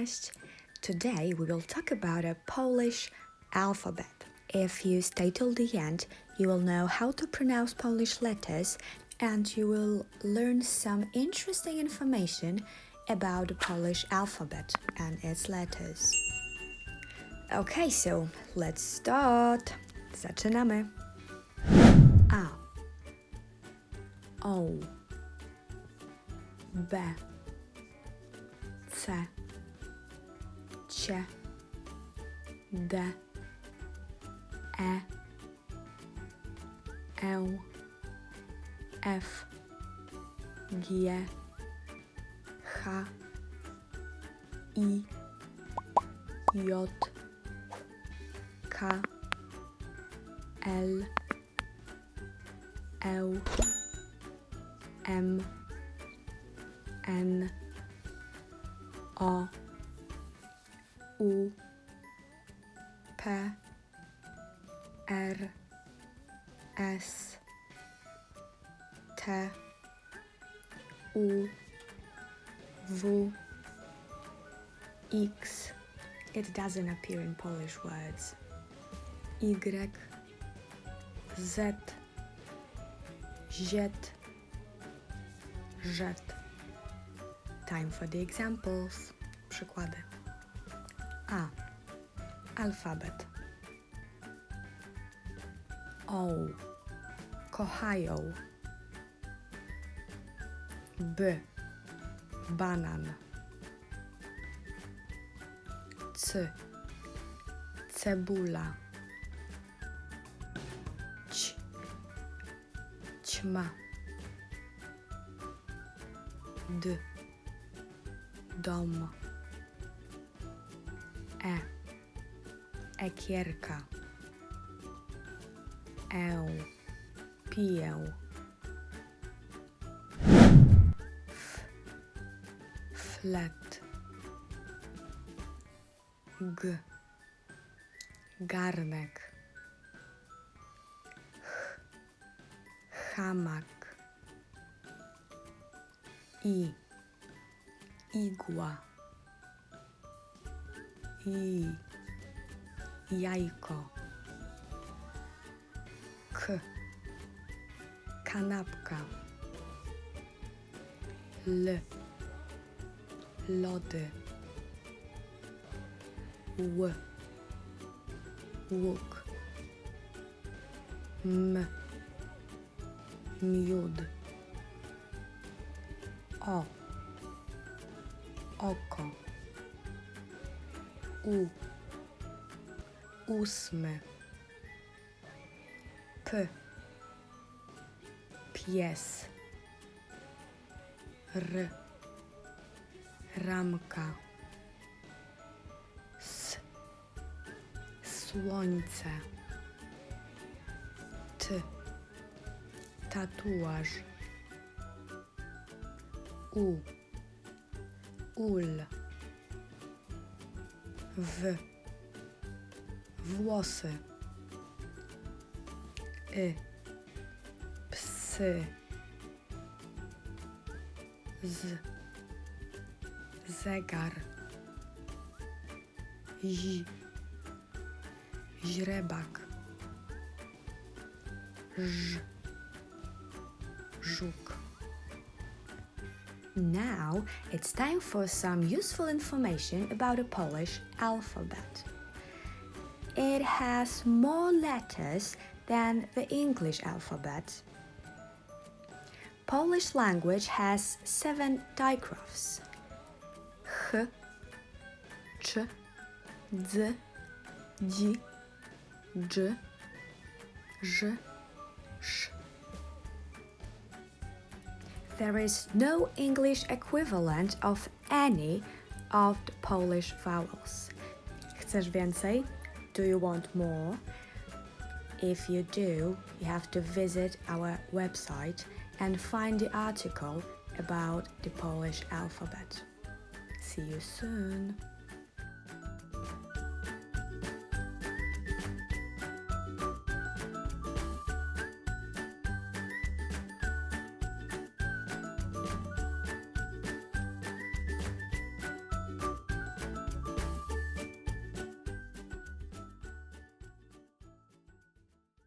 Cześć! Today we will talk about a Polish alphabet. If you stay till the end, you will know how to pronounce Polish letters and you will learn some interesting information about the Polish alphabet and its letters. Okay, so let's start. Zaczynamy. A, O, B, C, C, D, E, F, G, H, I, J, K, L, M, N, O, U, P, R, S, T, U, W, X. It doesn't appear in Polish words. Y, Z, Z, Z. Time for the examples. Przykłady. A. Alfabet. O. Kochają. B. Banan. C. Cebula. Ć. Ćma. D. Dom. E. Ekierka. Piję. F. Flet. G. Garnek. Ch. Hamak. I. Igła. I. Jajko. K. Kanapka. L. Lody. Ł. Łuk. M. Miód. O. Oko. U. Ósmy. P. Pies. R. Ramka. S. Słońce. T. Tatuaż. U. Ul. W. Włosy. Psy. Z. Zegar. Źrebak. Żuk. Now it's time for some useful information about the Polish alphabet. It has more letters than the English alphabet. Polish language has 7 digraphs. H, Ch, D, D, J, Ż, Sz. There is no English equivalent of any of the Polish vowels. Chcesz więcej? Do you want more? If you do, you have to visit our website and find the article about the Polish alphabet. See you soon!